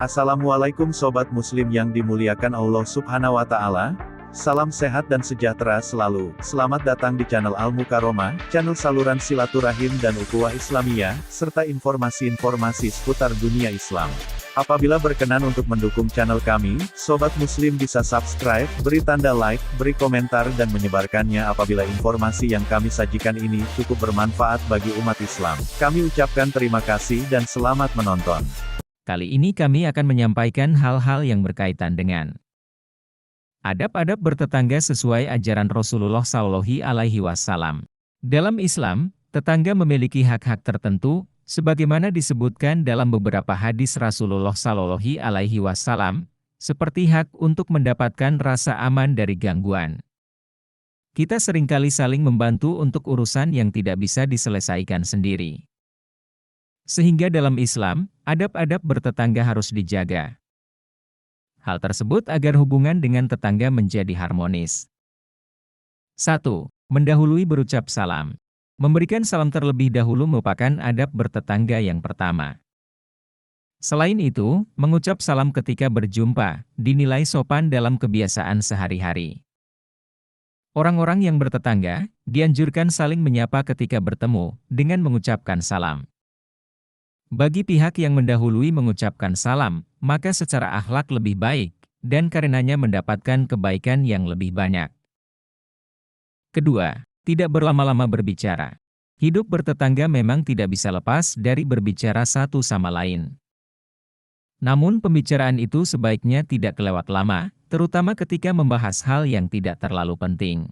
Assalamualaikum Sobat Muslim yang dimuliakan Allah Subhanahu wa Ta'ala. Salam sehat dan sejahtera selalu. Selamat datang di channel Al Mukaromah, channel saluran silaturahim dan ukhuwah Islamiyah, serta informasi-informasi seputar dunia Islam. Apabila berkenan untuk mendukung channel kami, Sobat Muslim bisa subscribe, beri tanda like, beri komentar dan menyebarkannya apabila informasi yang kami sajikan ini cukup bermanfaat bagi umat Islam. Kami ucapkan terima kasih dan selamat menonton. Kali ini kami akan menyampaikan hal-hal yang berkaitan dengan adab-adab bertetangga sesuai ajaran Rasulullah Shallallahu Alaihi Wasallam. Dalam Islam, tetangga memiliki hak-hak tertentu, sebagaimana disebutkan dalam beberapa hadis Rasulullah Shallallahu Alaihi Wasallam, seperti hak untuk mendapatkan rasa aman dari gangguan. Kita seringkali saling membantu untuk urusan yang tidak bisa diselesaikan sendiri. Sehingga dalam Islam, adab-adab bertetangga harus dijaga. Hal tersebut agar hubungan dengan tetangga menjadi harmonis. 1. Mendahului berucap salam. Memberikan salam terlebih dahulu merupakan adab bertetangga yang pertama. Selain itu, mengucap salam ketika berjumpa, dinilai sopan dalam kebiasaan sehari-hari. Orang-orang yang bertetangga, dianjurkan saling menyapa ketika bertemu, dengan mengucapkan salam. Bagi pihak yang mendahului mengucapkan salam, maka secara akhlak lebih baik, dan karenanya mendapatkan kebaikan yang lebih banyak. Kedua, tidak berlama-lama berbicara. Hidup bertetangga memang tidak bisa lepas dari berbicara satu sama lain. Namun pembicaraan itu sebaiknya tidak kelewat lama, terutama ketika membahas hal yang tidak terlalu penting.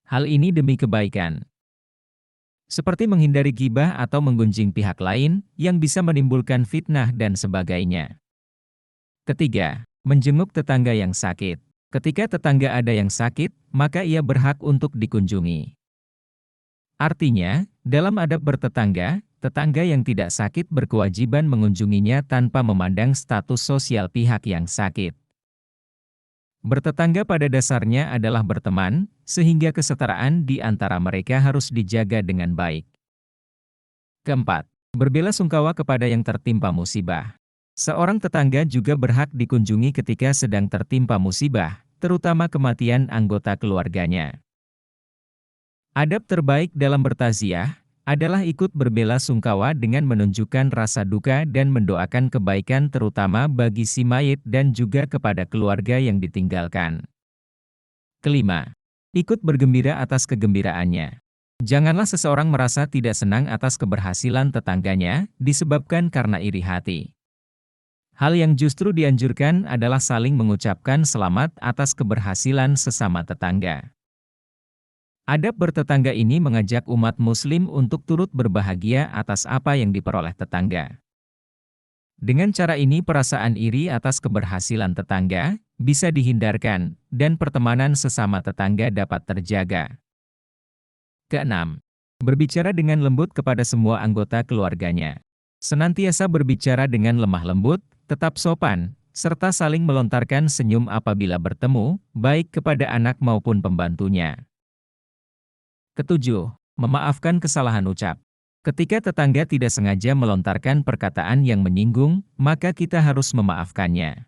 Hal ini demi kebaikan. Seperti menghindari ghibah atau menggunjing pihak lain, yang bisa menimbulkan fitnah dan sebagainya. Ketiga, menjenguk tetangga yang sakit. Ketika tetangga ada yang sakit, maka ia berhak untuk dikunjungi. Artinya, dalam adab bertetangga, tetangga yang tidak sakit berkewajiban mengunjunginya tanpa memandang status sosial pihak yang sakit. Bertetangga pada dasarnya adalah berteman, sehingga kesetaraan di antara mereka harus dijaga dengan baik. Keempat, berbelasungkawa kepada yang tertimpa musibah. Seorang tetangga juga berhak dikunjungi ketika sedang tertimpa musibah, terutama kematian anggota keluarganya. Adab terbaik dalam bertaziah adalah ikut berbelasungkawa dengan menunjukkan rasa duka dan mendoakan kebaikan terutama bagi si mayit dan juga kepada keluarga yang ditinggalkan. Kelima, ikut bergembira atas kegembiraannya. Janganlah seseorang merasa tidak senang atas keberhasilan tetangganya, disebabkan karena iri hati. Hal yang justru dianjurkan adalah saling mengucapkan selamat atas keberhasilan sesama tetangga. Adab bertetangga ini mengajak umat muslim untuk turut berbahagia atas apa yang diperoleh tetangga. Dengan cara ini perasaan iri atas keberhasilan tetangga bisa dihindarkan, dan pertemanan sesama tetangga dapat terjaga. Keenam, berbicara dengan lembut kepada semua anggota keluarganya. Senantiasa berbicara dengan lemah lembut, tetap sopan, serta saling melontarkan senyum apabila bertemu, baik kepada anak maupun pembantunya. Ketujuh, memaafkan kesalahan ucap. Ketika tetangga tidak sengaja melontarkan perkataan yang menyinggung, maka kita harus memaafkannya.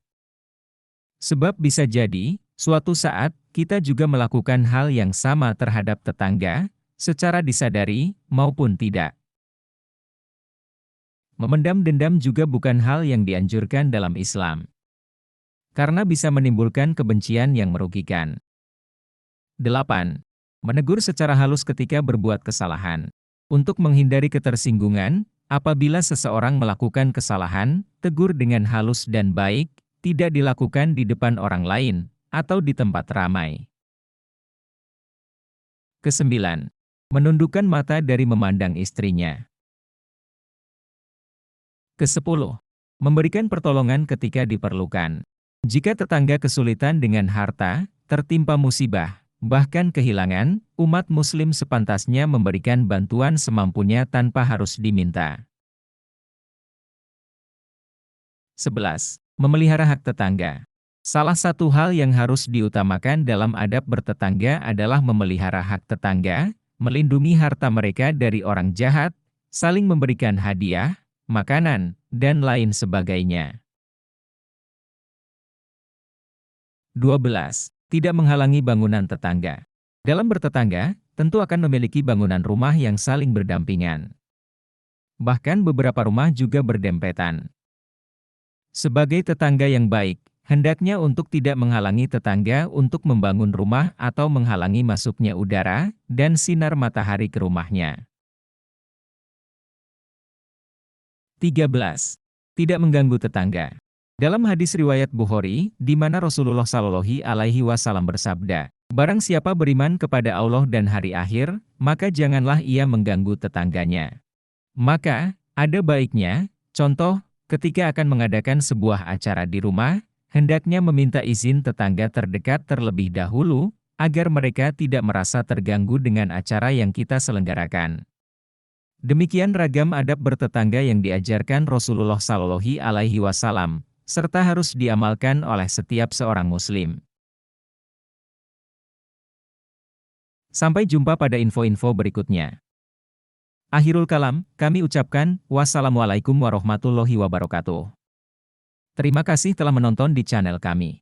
Sebab bisa jadi, suatu saat, kita juga melakukan hal yang sama terhadap tetangga, secara disadari, maupun tidak. Memendam dendam juga bukan hal yang dianjurkan dalam Islam. Karena bisa menimbulkan kebencian yang merugikan. 8. Menegur secara halus ketika berbuat kesalahan. Untuk menghindari ketersinggungan, apabila seseorang melakukan kesalahan, tegur dengan halus dan baik, tidak dilakukan di depan orang lain, atau di tempat ramai. Kesembilan, menundukkan mata dari memandang istrinya. Kesepuluh, memberikan pertolongan ketika diperlukan. Jika tetangga kesulitan dengan harta, tertimpa musibah, bahkan kehilangan, umat muslim sepantasnya memberikan bantuan semampunya tanpa harus diminta. 11. Memelihara hak tetangga. Salah satu hal yang harus diutamakan dalam adab bertetangga adalah memelihara hak tetangga, melindungi harta mereka dari orang jahat, saling memberikan hadiah, makanan, dan lain sebagainya. 12. Tidak menghalangi bangunan tetangga. Dalam bertetangga, tentu akan memiliki bangunan rumah yang saling berdampingan. Bahkan beberapa rumah juga berdempetan. Sebagai tetangga yang baik, hendaknya untuk tidak menghalangi tetangga untuk membangun rumah atau menghalangi masuknya udara dan sinar matahari ke rumahnya. 13. Tidak mengganggu tetangga. Dalam hadis riwayat Bukhari, di mana Rasulullah Shallallahu Alaihi Wasallam bersabda, "Barang siapa beriman kepada Allah dan hari akhir, maka janganlah ia mengganggu tetangganya." Maka, ada baiknya, contoh, ketika akan mengadakan sebuah acara di rumah, hendaknya meminta izin tetangga terdekat terlebih dahulu, agar mereka tidak merasa terganggu dengan acara yang kita selenggarakan. Demikian ragam adab bertetangga yang diajarkan Rasulullah Shallallahu Alaihi Wasallam, serta harus diamalkan oleh setiap seorang Muslim. Sampai jumpa pada info-info berikutnya. Akhirul kalam, kami ucapkan, wassalamualaikum warahmatullahi wabarakatuh. Terima kasih telah menonton di channel kami.